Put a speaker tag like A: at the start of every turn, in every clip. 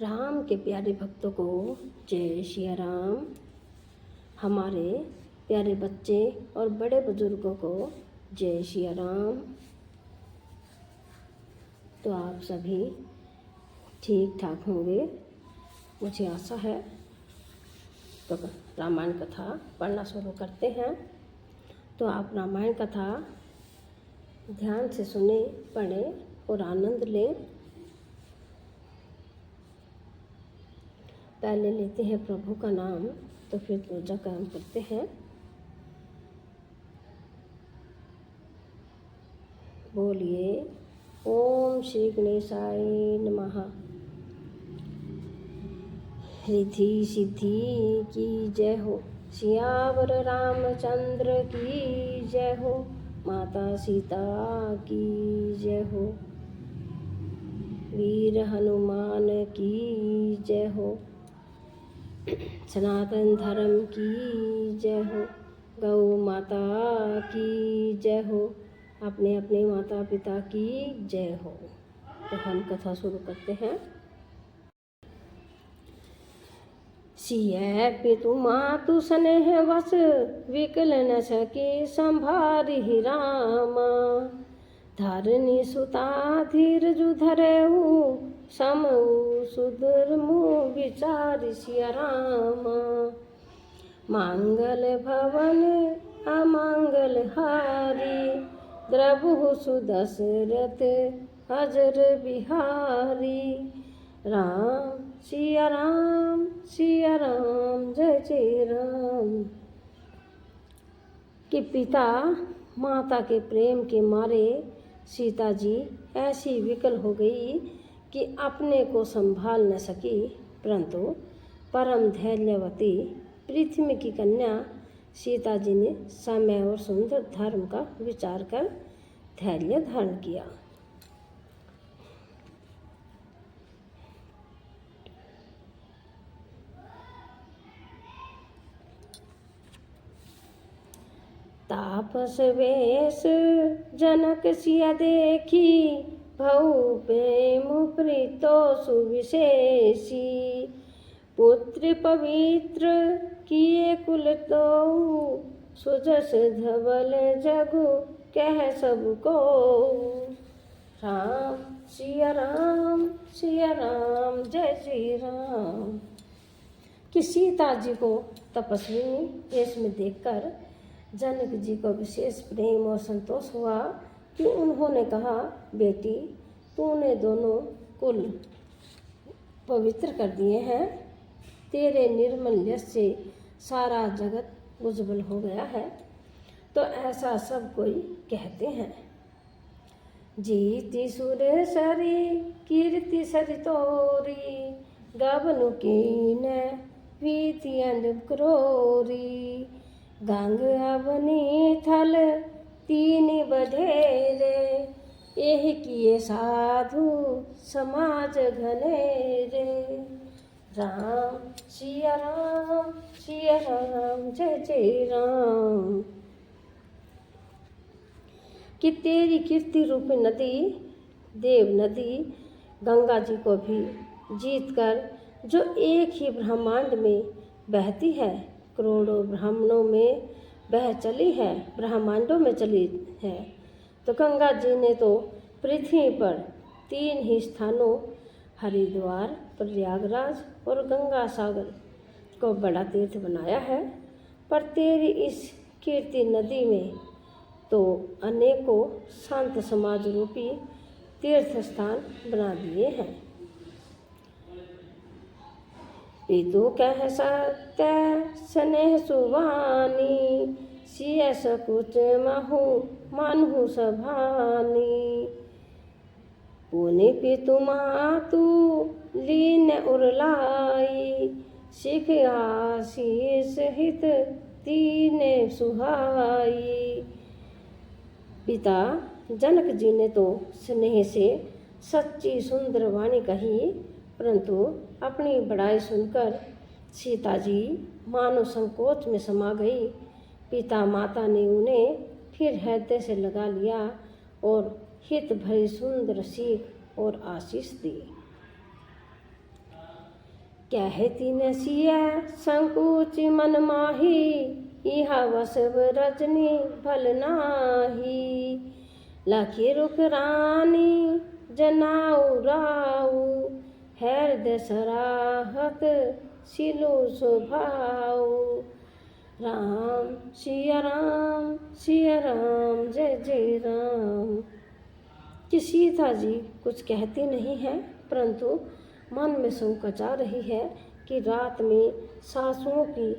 A: राम के प्यारे भक्तों को जय श्री राम। हमारे प्यारे बच्चे और बड़े बुजुर्गों को जय श्री राम। तो आप सभी ठीक ठाक होंगे, मुझे आशा है। तो रामायण कथा पढ़ना शुरू करते हैं। तो आप रामायण कथा ध्यान से सुने, पढ़ें और आनंद लें। पहले लेते हैं प्रभु का नाम, तो फिर पूजा कर्म करते हैं। बोलिए ओम श्री गणेशाय नमः। रिद्धि सिद्धि की जय हो, सियावर रामचंद्र की जय हो, माता सीता की जय हो, वीर हनुमान की जय हो, सनातन धर्म की जय हो, गौ माता की जय हो, अपने अपने माता पिता की जय हो। तो हम कथा शुरू करते हैं। सिय पितु मातु स्नेह वस, विकल न सके संभारि रामा, धरनी सुता धीरजु धरेऊ, समऊ सुधर्मु विचारि सिया रामा, मांगल भवन अमांगल हारी, द्रवहु सुदशरथ अजर बिहारी, राम सिया राम जय जय राम। कि पिता माता के प्रेम के मारे सीता जी ऐसी विकल हो गई कि अपने को संभाल न सकी, परंतु परम धैर्यवती पृथ्वी की कन्या सीता जी ने समय और सुंदर धर्म का विचार कर धैर्य धारण किया। तापस वेश जनक सिया देखी, भऊ प्रेम प्रीतो सुविशेषी, पुत्र पवित्र किए कुल तो, सुजस धवल जगु कह सबको, राम सिया राम जय श्री राम। कि सीता जी को तपस्विनी वेश में देखकर जनक जी को विशेष प्रेम और संतोष हुआ कि उन्होंने कहा, बेटी तूने दोनों कुल पवित्र कर दिए हैं, तेरे निर्मल यश से सारा जगत उज्जवल हो गया है। तो ऐसा सब कोई कहते हैं। जीति सुर सरी कीर्ति सरि तोरी, गबनु कीन प्रीति अंध क्रोरी, गंग अवनी थल तीन बधेरे, एह किए साधु समाज घनेरे, राम सिया राम जय जय राम। कि तेरी कीर्ति रूपी नदी देव नदी गंगा जी को भी जीतकर जो एक ही ब्रह्मांड में बहती है, करोड़ों ब्राह्मणों में बह चली है, ब्रह्मांडों में चली है। तो गंगा जी ने तो पृथ्वी पर 3 ही स्थानों हरिद्वार, प्रयागराज और गंगा सागर को बड़ा तीर्थ बनाया है। पर तेरी इस कीर्ति नदी में तो अनेकों संत समाज रूपी तीर्थ स्थान बना दिए हैं। पितु कह सत्य स्नेह सुवानी, सिय सकुच महु मानहु सभानी, पुनि पितु मातु लीन उरलाई, सिख आशीष हित तीने सुहाई। पिता जनक जी ने तो स्नेह से सच्ची सुंदर वाणी कही, परंतु अपनी बड़ाई सुनकर सीता जी मानो संकोच में समा गई। पिता माता ने उन्हें फिर हृदय से लगा लिया और हित भरी सुंदर सीख और आशीष दी। कहती न सिया संकोच मन माही, इहा वसव रजनी भल नाही। लखी रुख रानी जनाऊ राऊ, हृदय सराहत सिलो स्वभाव। राम सिया राम जय जय राम। कि सीता जी कुछ कहती नहीं है, परंतु मन में संकोचा रही है कि रात में सासुओं की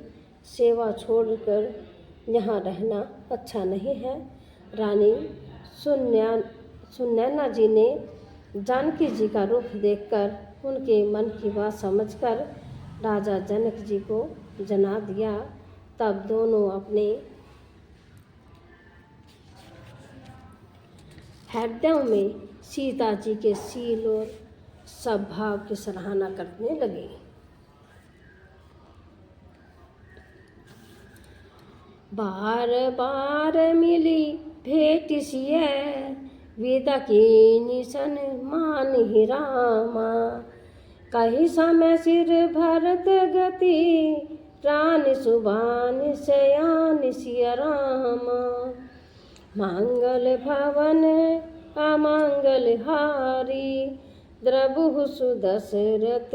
A: सेवा छोड़कर यहाँ रहना अच्छा नहीं है। रानी सुनैना जी ने जानकी जी का रुख देखकर उनके मन की बात समझकर राजा जनक जी को जना दिया। तब दोनों अपने हृदयों में सीता जी के शील और स्वभाव की सराहना करने लगे। बार बार मिली भेंट सिया, विदा की निशन मान ही रामा। कही समय सिर भरत गति, प्राण सुबान शयान सिया रामा। मंगल भवन अमंगल हारी, द्रबहु सुदशरथ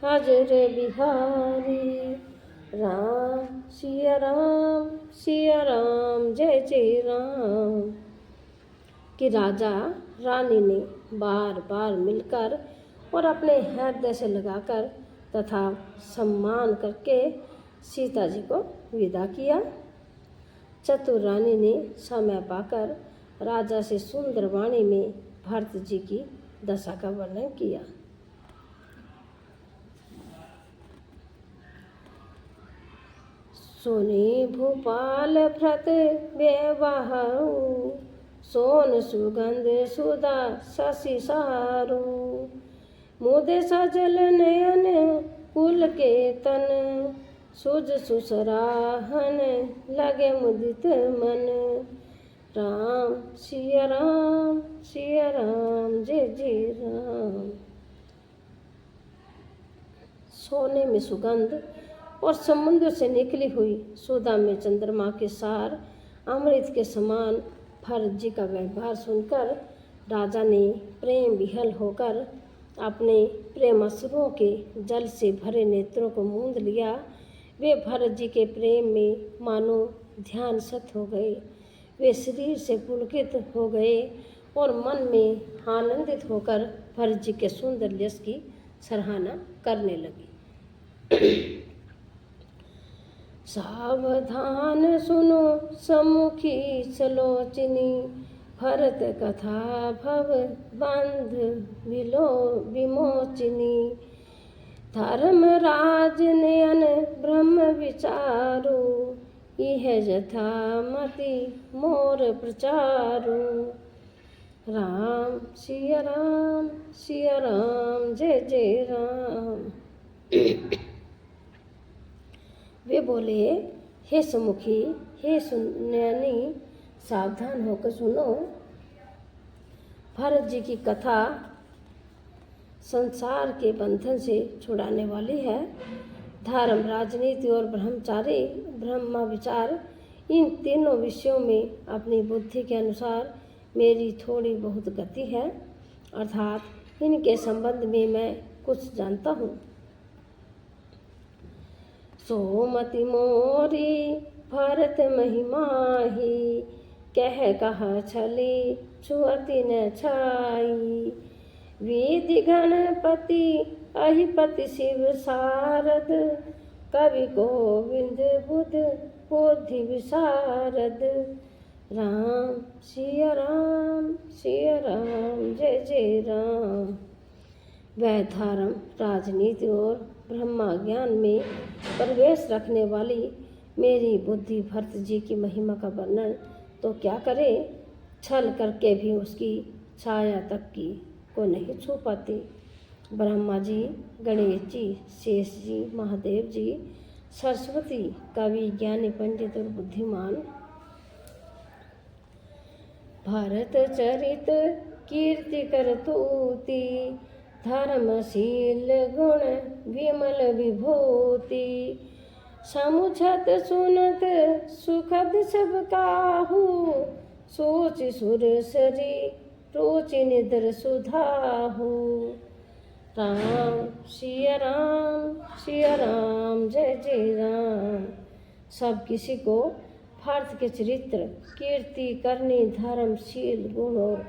A: हजर बिहारी। राम सिया राम जय जय राम। कि राजा रानी ने बार बार मिलकर और अपने हृदय से लगाकर तथा सम्मान करके सीता जी को विदा किया। चतुर रानी ने समय पाकर राजा से सुंदर वाणी में भरत जी की दशा का वर्णन किया। सोने भूपाल भ्रत व्यवहारू, सोन सुगंध सुधा शशि सारू। मुदे सजल नयन कुल के तन, सुज सुसराहन लगे मुदित मन। राम सिया राम जय जय राम। सोने में सुगंध और समुद्र से निकली हुई सुधा में चंद्रमा के सार अमृत के समान भरत जी का व्यवहार सुनकर राजा ने प्रेम विहल होकर अपने प्रेमाश्रुओं के जल से भरे नेत्रों को मूंद लिया। वे भरत जी के प्रेम में मानो ध्यान सत हो गए। वे शरीर से पुलकित हो गए और मन में आनंदित होकर भरत जी के सुंदर यश की सराहना करने लगी। सावधान सुनो सम्मुखी सलोचनी, भरत कथा भव बंध विमोचिनी। धर्मराज नयन ब्रह्म विचारू, इह यथा मति मोर प्रचारू। राम सिया राम जय जय राम। वे बोले, हे सुमुखी, हे सुनैनी, सावधान होकर सुनो। भरत जी की कथा संसार के बंधन से छुड़ाने वाली है। धर्म, राजनीति और ब्रह्मचारी ब्रह्म विचार, इन तीनों विषयों में अपनी बुद्धि के अनुसार मेरी थोड़ी बहुत गति है, अर्थात इनके संबंध में मैं कुछ जानता हूँ। सोमति मोरी भरत महिमाही, कह छली छुअति न छाई। विधि गणपति अहिपति शिव सारद, कवि गोविंद बुध बुद्धि विशारद। राम सिया राम जय जय राम। वह धर्म, राजनीति और ब्रह्मा ज्ञान में प्रवेश रखने वाली मेरी बुद्धि भरत जी की महिमा का वर्णन तो क्या करे, छल करके भी उसकी छाया तक की को नहीं छू पाती। ब्रह्मा जी, गणेश जी, शेष जी, महादेव जी, सरस्वती, कवि, ज्ञानी, पंडित और बुद्धिमान। भरत चरित कीर्ति कर तूती, धर्मशील गुण विमल विभूति समुझत सुनत सुखद सब काहू सोच सुर सरी रोचि निद्र सुधाहू। राम सिया राम जय जय राम। सब किसी को भारत के चरित्र कीर्ति करनी धर्मशील गुण और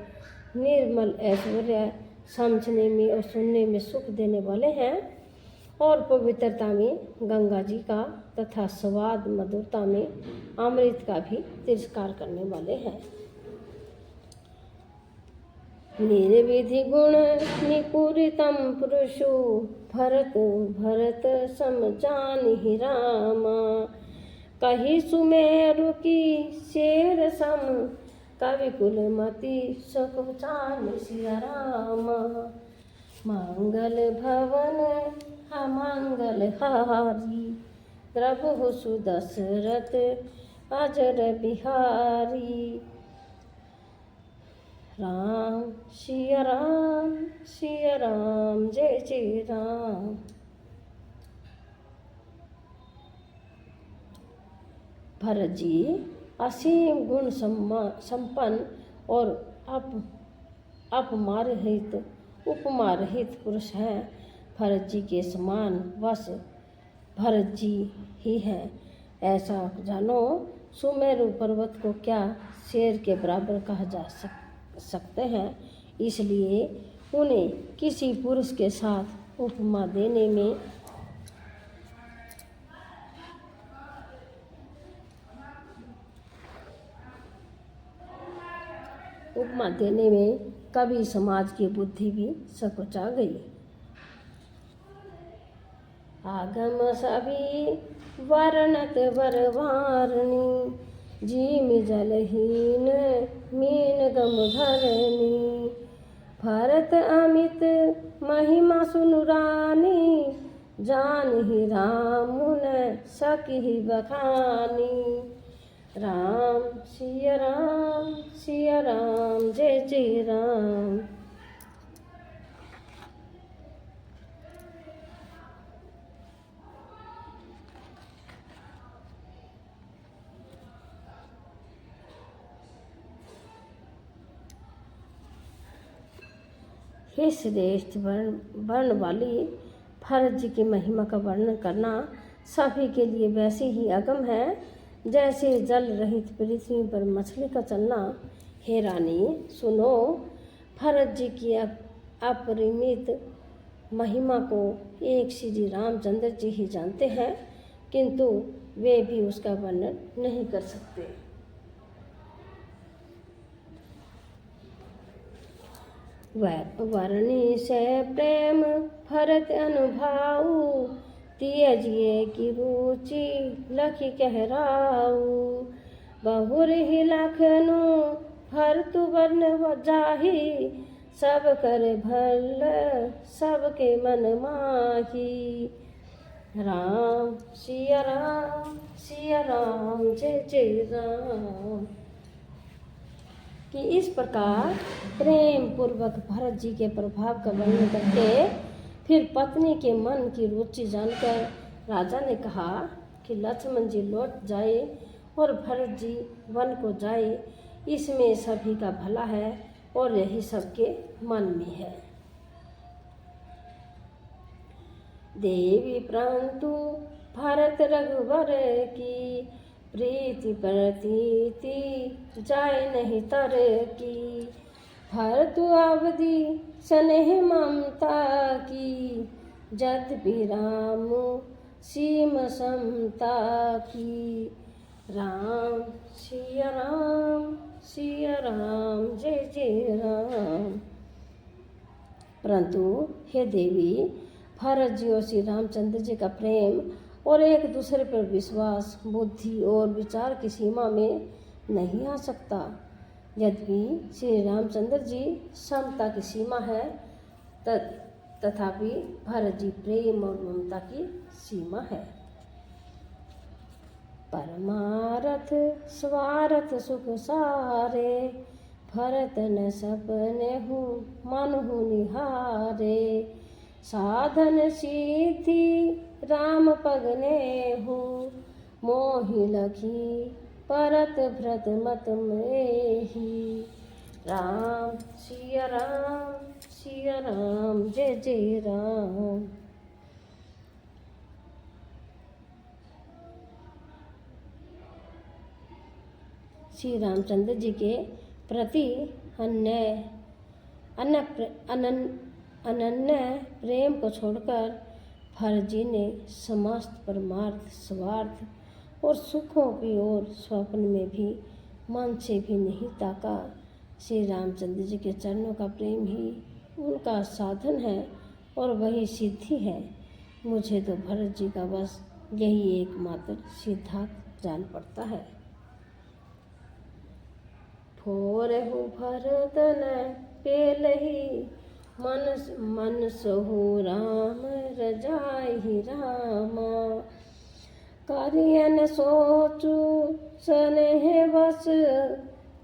A: निर्मल ऐश्वर्य समझने में और सुनने में सुख देने वाले हैं और पवित्रता में गंगा जी का तथा स्वाद मधुरता में अमृत का भी तिरस्कार करने वाले हैं। निर्विधि गुण निपूरितम पुरुषो भरत सम जानिहि रामा कही सुमेरु की शेर सम कवि कुलमति सकुचान सिया राम। मंगल भवन अमंगल हारी द्रवहु सुदशरथ अजर बिहारी। राम सिया राम जय जय राम। भरत जी असीम गुण संपन्न और उपमा रहित पुरुष हैं। भरत जी के समान बस भरत जी ही हैं। ऐसा जानो सुमेरु पर्वत को क्या शेर के बराबर कहा जा सकते हैं। इसलिए उन्हें किसी पुरुष के साथ उपमा देने में कभी समाज की बुद्धि भी सकुचा गई। आगम सभी वर्णत वरवारणी जीम जलहीन मीन गम धरणी भरत अमित महिमा सुनुरानी जानहि राम न सकी बखानी। राम सिया राम जय जय राम। हे श्रेष्ठ वर्ण वाली भरत जी की महिमा का वर्णन करना सभी के लिए वैसे ही अगम है जैसे जल रहित पृथ्वी पर मछली का चलना। हे रानी सुनो, भरत जी की अपरिमित महिमा को एक श्री रामचंद्र जी ही जानते हैं, किंतु वे भी उसका वर्णन नहीं कर सकते। वर्णी से प्रेम भरत अनुभाऊ तियजिए की रुचि लखी कहराऊ बहुर ही लखनु भरतु वर्ण जाही सब कर भल सबके मन माही। राम सिया राम जय जय राम। कि इस प्रकार प्रेम पूर्वक भरत जी के प्रभाव का वर्णन करके फिर पत्नी के मन की रुचि जानकर राजा ने कहा कि लक्ष्मण जी लौट जाए और भरत जी वन को जाए, इसमें सभी का भला है और यही सबके मन में है। देवी परंतु भरत रघुवर की प्रीति प्रतीति जाए नहीं तर की भरत अवधि स्नेह ममता की यद्यपि राम सीम समता की। राम सिया राम जय जय राम। परंतु हे देवी, भरत जी और श्री रामचंद्र जी का प्रेम और एक दूसरे पर विश्वास बुद्धि और विचार की सीमा में नहीं आ सकता। यद्यपि श्री रामचंद्र जी समता की सीमा है, तथापि भरत जी प्रेम और ममता की सीमा है। परमारथ स्वार्थ सुख सारे भरत न सपने हूँ मन हूँ निहारे, साधन सिद्धि राम पगने हूँ, मोहि लखी परत भ्रत मत मेहि। राम सिया राम जय जय राम। श्री रामचंद्र जी के प्रति अनन्य प्रेम को छोड़कर भरत जी ने समस्त परमार्थ स्वार्थ और सुखों की ओर स्वप्न में भी मन से भी नहीं ताका। श्री रामचंद्र जी के चरणों का प्रेम ही उनका साधन है और वही सिद्धि है। मुझे तो भरत जी का बस यही एकमात्र सिद्धांत जान पड़ता है। फोरहु भरत न पेलहि मन सोहु राम रजाहि रामा, करियन सोचु स्नेह बस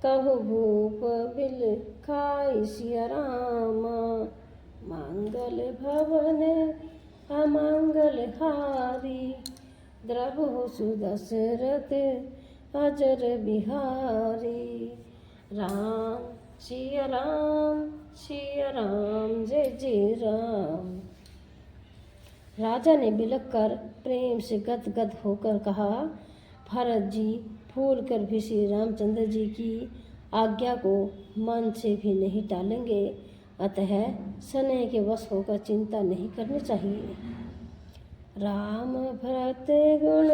A: कहु भूप बिल खाई सिया रामा, मंगल भवन अमंगल हारी, द्रवहु सुदशरथ अजर बिहारी। राम सिया राम जय जय राम। राजा ने बिलख कर प्रेम से गदगद होकर कहा, भरत जी भूल कर भी श्री रामचंद्र जी की आज्ञा को मन से भी नहीं टालेंगे, अतः स्नेह के वश होकर चिंता नहीं करनी चाहिए। राम भरत गुण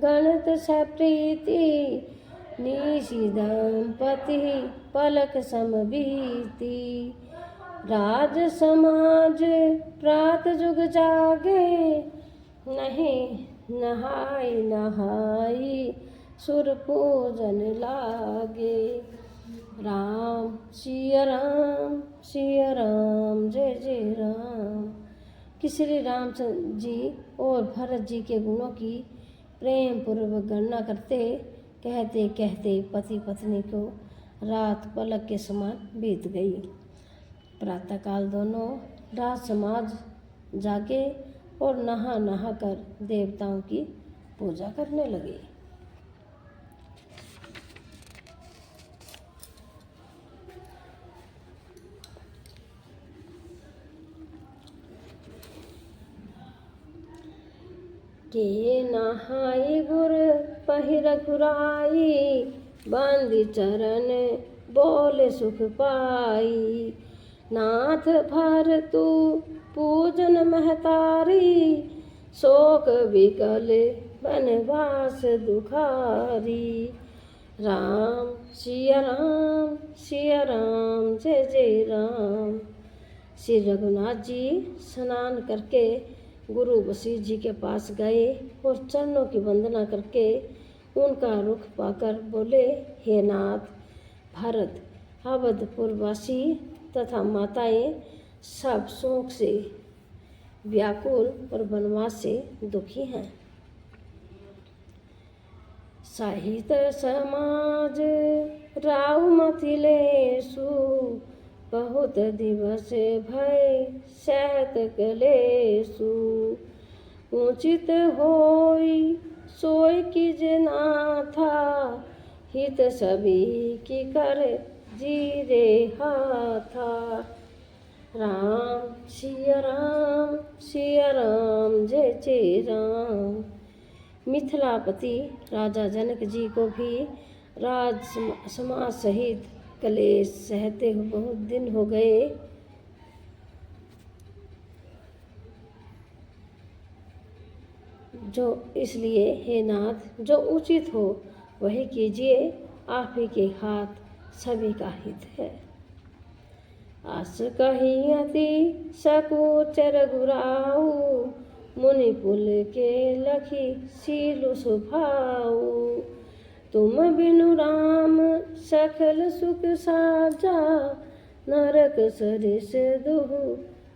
A: गणत सप्रीति, निशि दंपति पलक समबीति, राज समाज प्रात जुग जागे, नहीं नहाई सुर पूजन लागे। राम सिया राम जय जय राम। कि श्री रामचंद्र जी और भरत जी के गुणों की प्रेम पूर्वक गणना करते कहते कहते पति पत्नी को रात पलक के समान बीत गई। प्रातःकाल दोनों राज समाज जागे और नहा कर देवताओं की पूजा करने लगे। के नहाई गुर पहिर घुराई, बांधी चरण बोले सुख पाई, नाथ भर तू पूजन महतारी, शोक विकल बनवास दुखारी। राम सिया राम जय जय राम। श्री रघुनाथ जी स्नान करके गुरु वशिष्ठ जी के पास गए और चरणों की वंदना करके उनका रुख पाकर बोले, हे नाथ, भरत अवधपुरवासी तथा माताएं सब शोक से व्याकुल और वनवास से दुखी हैं। साहित समाज राव मथिलेशु, बहुत दिवस भय सहत कलेशु, उचित होई सोई कीजे नाथा, हित सभी की कर जीरे हाथा। राम सिया राम जय जय राम। मिथिलापति राजा जनक जी को भी राज समाज सहित कलेश सहते हुए बहुत दिन हो गए। जो इसलिए हे नाथ, जो उचित हो वही कीजिए, आप ही के हाथ सभी का हित है। आस कही अति सकुचर गुराऊ, मुनि पुल के लखी सीलु सुभाऊ, तुम बिनु राम सकल सुख साजा, नरक सरिस दुहु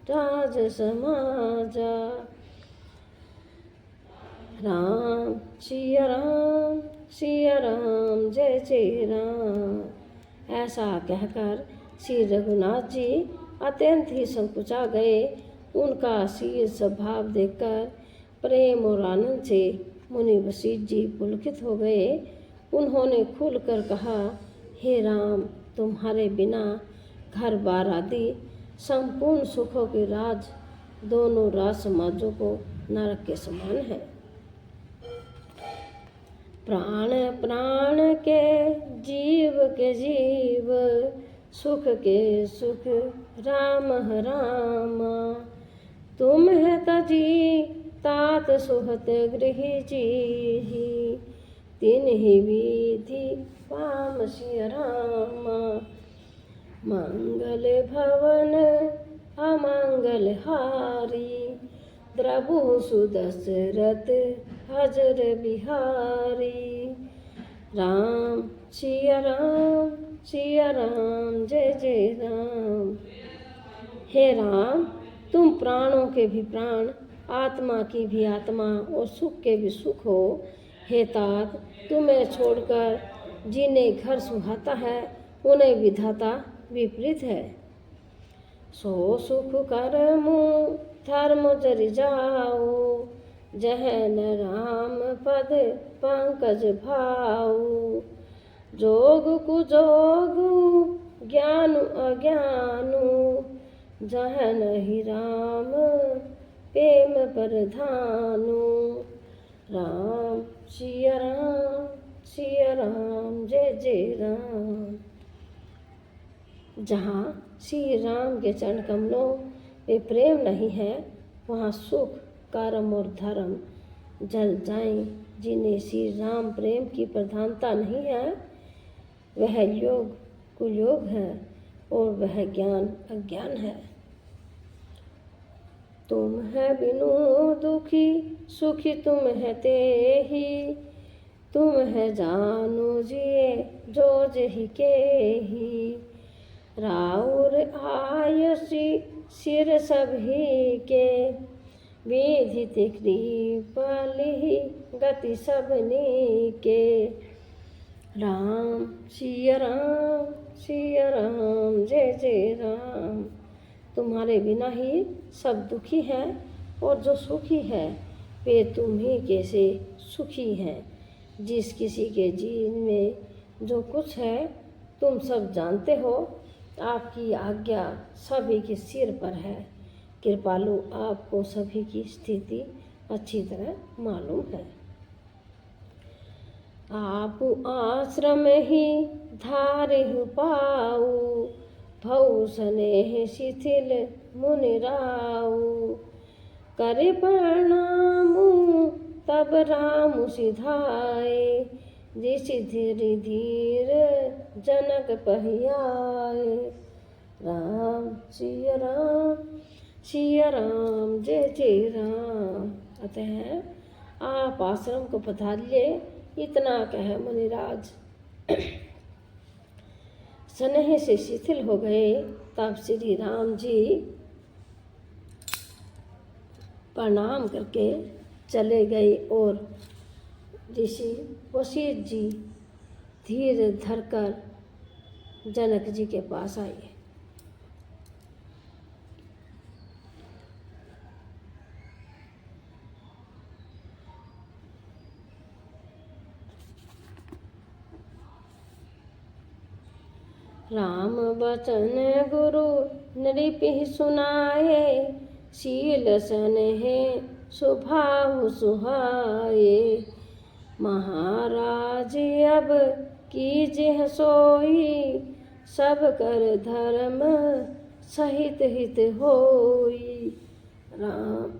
A: राज समाजा। राम सिया राम जय जय राम। ऐसा कहकर श्री रघुनाथ जी अत्यंत ही संकुचा गए। उनका शील स्वभाव देखकर प्रेम और आनंद से मुनि वशिष्ठ जी पुलकित हो गए। उन्होंने खुलकर कहा, हे राम, तुम्हारे बिना घर बार आदि संपूर्ण सुखों के राज दोनों राज समाजों को नरक के समान है। प्राण प्राण के जीव सुख के सुख राम राम। तुम है तजी तात सुहत गृह जी। तीन ही विधि पाम सिय राम। मंगल भवन अमंगल हारी। द्रभु सुदशरथ हजर बिहारी। राम सिया राम जय जय राम। हे राम, तुम प्राणों के भी प्राण, आत्मा की भी आत्मा और सुख के भी सुख हो। हे तात, तुम्हें छोड़कर जिन्हें घर सुहाता है उन्हें विधाता विपरीत है। सो सुख कर्मु धर्म जरि जाऊ। जह न राम पद पंकज भाऊ। जोग कुजोगु ज्ञान अज्ञानु। जह नहीं राम प्रेम प्रधानु। राम सिया राम जय जय राम। जहाँ श्री राम के चरण कमलों पे प्रेम नहीं है, वहाँ सुख कर्म और धर्म जल जाएं। जिन्हें श्री राम प्रेम की प्रधानता नहीं है, वह योग कुयोग है और वह ज्ञान अज्ञान है। तुम है बिनु दुखी सुखी तुम है तेहि। तुम है जानो जिए जो जही के ही। राउर आयसी सिर सभी के। विधित कृपाली गति सबनी के। राम सिया राम जय जय राम। तुम्हारे बिना ही सब दुखी हैं और जो सुखी है वे तुम ही कैसे सुखी हैं। जिस किसी के जीवन में जो कुछ है तुम सब जानते हो। आपकी आज्ञा सभी के सिर पर है। कृपालु, आपको सभी की स्थिति अच्छी तरह मालूम है। आप आश्रम ही धारिहु पाऊ। भऊ स्नेह शिथिल मुनि राऊ। करे प्रणामु तब राम सिधाए। जिस धीर धीर जनक पहियाए। राम सिया राम जय जय राम। अतः आप आश्रम को पधारिए, इतना कह मुनिराज स्नेह से शिथिल हो गए। तब श्री राम जी प्रणाम करके चले गए और ऋषि वशिष्ठ जी धीर धरकर जनक जी के पास आए। राम बचन गुरु नृपि सुनाए। शील स्नेह स्वभाव सुहाए। महाराज अब कीजिए सोई। सब कर धर्म सहित हित होई। राम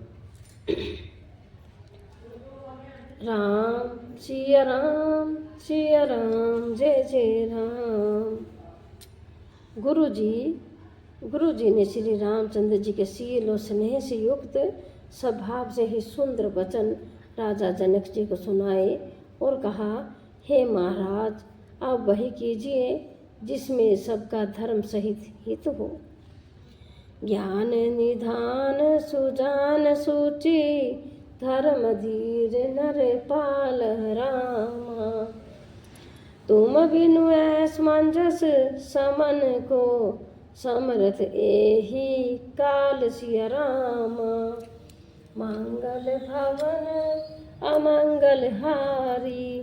A: सिया राम जय जय राम। गुरु जी ने श्री रामचंद्र जी के शील और स्नेह से युक्त स्वभाव से ही सुंदर वचन राजा जनक जी को सुनाए और कहा, हे महाराज, आप वही कीजिए जिसमें सबका धर्म सहित हित हो। ज्ञान निधान सुजान सूची। धर्म धीर नर पाल रामा। तुम बिनु असमंजस समन को, समरथ एहि काल सिया राम। मंगल भवन अमंगल हारी,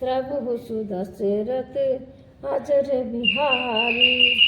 A: प्रभु सुदशरथ अजर बिहारी।